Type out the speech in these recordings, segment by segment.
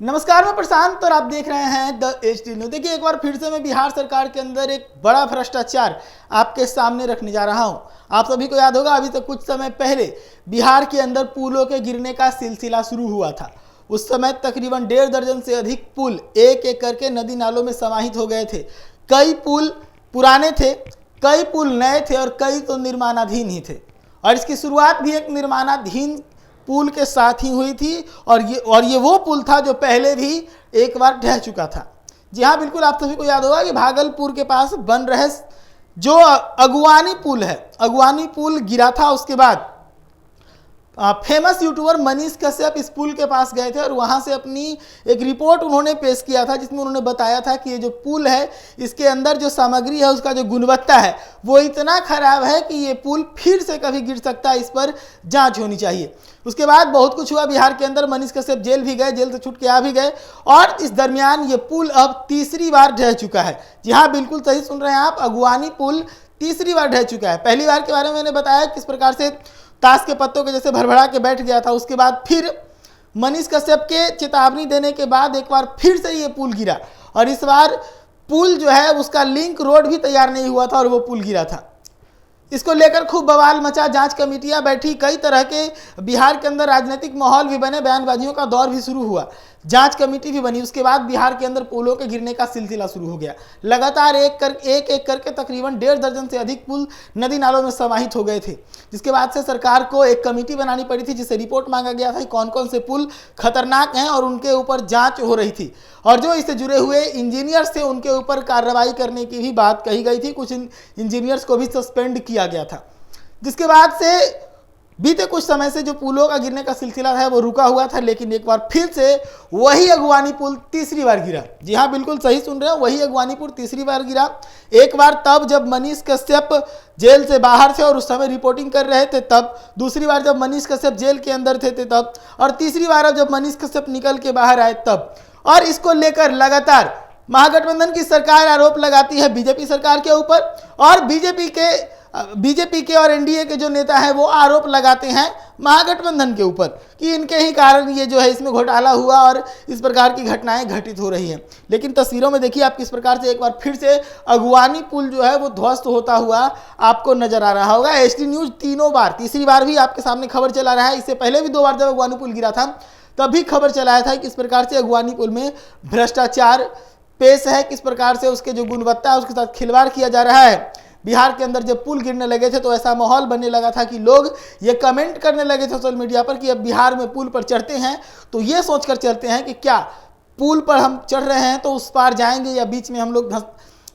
नमस्कार, मैं प्रशांत और आप देख रहे हैं द एचडी न्यूज। देखिए, एक बार फिर से मैं बिहार सरकार के अंदर एक बड़ा भ्रष्टाचार आपके सामने रखने जा रहा हूं। आप सभी को याद होगा, अभी तक कुछ समय पहले बिहार के अंदर पुलों के गिरने का सिलसिला शुरू हुआ था। उस समय तकरीबन 1.5 दर्जन से अधिक पुल एक एक करके नदी नालों में समाहित हो गए थे। कई पुल पुराने थे, कई पुल नए थे और कई तो निर्माणाधीन ही थे। और इसकी शुरुआत भी एक निर्माणाधीन पुल के साथ ही हुई थी और ये वो पुल था जो पहले भी एक बार ढह चुका था। जी हाँ, बिल्कुल, आप सभी को याद होगा कि भागलपुर के पास बन रहे जो अगुवानी पुल है, अगुवानी पुल गिरा था। उसके बाद फेमस यूट्यूबर मनीष कश्यप इस पुल के पास गए थे और वहां से अपनी एक रिपोर्ट उन्होंने पेश किया था, जिसमें उन्होंने बताया था कि ये जो पुल है, इसके अंदर जो सामग्री है, उसका जो गुणवत्ता है वो इतना खराब है कि ये पुल फिर से कभी गिर सकता है, इस पर जांच होनी चाहिए। उसके बाद बहुत कुछ हुआ बिहार के अंदर। मनीष कश्यप जेल भी गए, जेल से छूट के आ भी गए और इस दरमियान ये पुल अब तीसरी बार ढह चुका है। जी हाँ, बिल्कुल सही सुन रहे हैं आप, अगुवानी पुल तीसरी बार ढह चुका है। पहली बार के बारे में मैंने बताया किस प्रकार से ताश के पत्तों के जैसे भरभरा के बैठ गया था। उसके बाद फिर मनीष कश्यप के चेतावनी देने के बाद एक बार फिर से ये पुल गिरा और इस बार पुल जो है उसका लिंक रोड भी तैयार नहीं हुआ था और वो पुल गिरा था। इसको लेकर खूब बवाल मचा, जांच कमेटियां बैठी, कई तरह के बिहार के अंदर राजनीतिक माहौल भी बने, बयानबाजियों का दौर भी शुरू हुआ, जांच कमेटी भी बनी। उसके बाद बिहार के अंदर पुलों के गिरने का सिलसिला शुरू हो गया। लगातार एक एक करके तकरीबन 1.5 दर्जन से अधिक पुल नदी नालों में समाहित हो गए थे, जिसके बाद से सरकार को एक कमेटी बनानी पड़ी थी, जिससे रिपोर्ट मांगा गया था कि कौन कौन से पुल खतरनाक हैं और उनके ऊपर जांच हो रही थी। और जो इससे जुड़े हुए इंजीनियर्स थे उनके ऊपर कार्रवाई करने की भी बात कही गई थी। कुछ इंजीनियर्स को भी सस्पेंड किया गया था। जिसके बाद से बीते कुछ समय से जो पुलों का गिरने का सिलसिला है वो रुका हुआ था, लेकिन एक बार फिर से वही अगुवानी पुल तीसरी बार गिरा। जी हाँ, बिल्कुल सही सुन रहे हैं, वही अगुवानी पुल तीसरी बार गिरा। एक बार तब जब मनीष कश्यप जेल से बाहर थे और उस समय रिपोर्टिंग कर रहे थे तब, दूसरी बार जब मनीष कश्यप जेल के अंदर थे तब, और तीसरी बार जब मनीष कश्यप निकल के बाहर आए तब। और इसको लेकर लगातार महागठबंधन की सरकार आरोप लगाती है बीजेपी सरकार के ऊपर, और बीजेपी के और एनडीए के जो नेता हैं वो आरोप लगाते हैं महागठबंधन के ऊपर कि इनके ही कारण ये जो है इसमें घोटाला हुआ और इस प्रकार की घटनाएं घटित हो रही हैं। लेकिन तस्वीरों में देखिए आप किस प्रकार से एक बार फिर से अगुवानी पुल जो है वो ध्वस्त होता हुआ आपको नजर आ रहा होगा। एचडी न्यूज तीसरी बार भी आपके सामने खबर चला रहा है। इससे पहले भी 2 बार जब अगुवानी पुल गिरा था तब भी खबर चलाया था कि किस प्रकार से अगुवानी पुल में भ्रष्टाचार पेश है, किस प्रकार से उसके जो गुणवत्ता है उसके साथ खिलवाड़ किया जा रहा है। बिहार के अंदर जब पुल गिरने लगे थे तो ऐसा माहौल बनने लगा था कि लोग ये कमेंट करने लगे थे सोशल मीडिया पर कि अब बिहार में पुल पर चढ़ते हैं तो ये सोचकर चढ़ते हैं कि क्या पुल पर हम चढ़ रहे हैं तो उस पार जाएंगे या बीच में हम लोग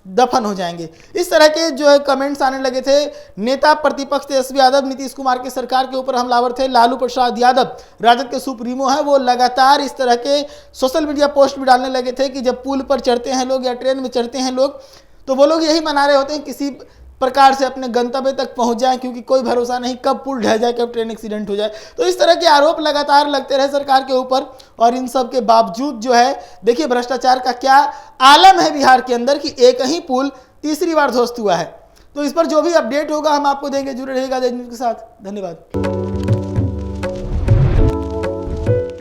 दफन हो जाएंगे। इस तरह के जो है कमेंट्स आने लगे थे। नेता प्रतिपक्ष तेजस्वी यादव नीतीश कुमार की सरकार के ऊपर हमलावर थे। लालू प्रसाद यादव राजद के सुप्रीमो हैं, वो लगातार इस तरह के सोशल मीडिया पोस्ट भी डालने लगे थे कि जब पुल पर चढ़ते हैं लोग या ट्रेन में चढ़ते हैं लोग तो वो लोग यही मना रहे होते हैं किसी प्रकार से अपने गंतव्य तक पहुंच जाए, क्योंकि कोई भरोसा नहीं कब पुल ढह जाए, कब ट्रेन एक्सीडेंट हो जाए। तो इस तरह के आरोप लगातार लगते रहे सरकार के ऊपर, और इन सब के बावजूद जो है देखिए भ्रष्टाचार का क्या आलम है बिहार के अंदर कि एक ही पुल तीसरी बार ध्वस्त हुआ है। तो इस पर जो भी अपडेट होगा हम आपको देंगे। जुड़े रहिएगा द न्यूज़ के साथ। धन्यवाद।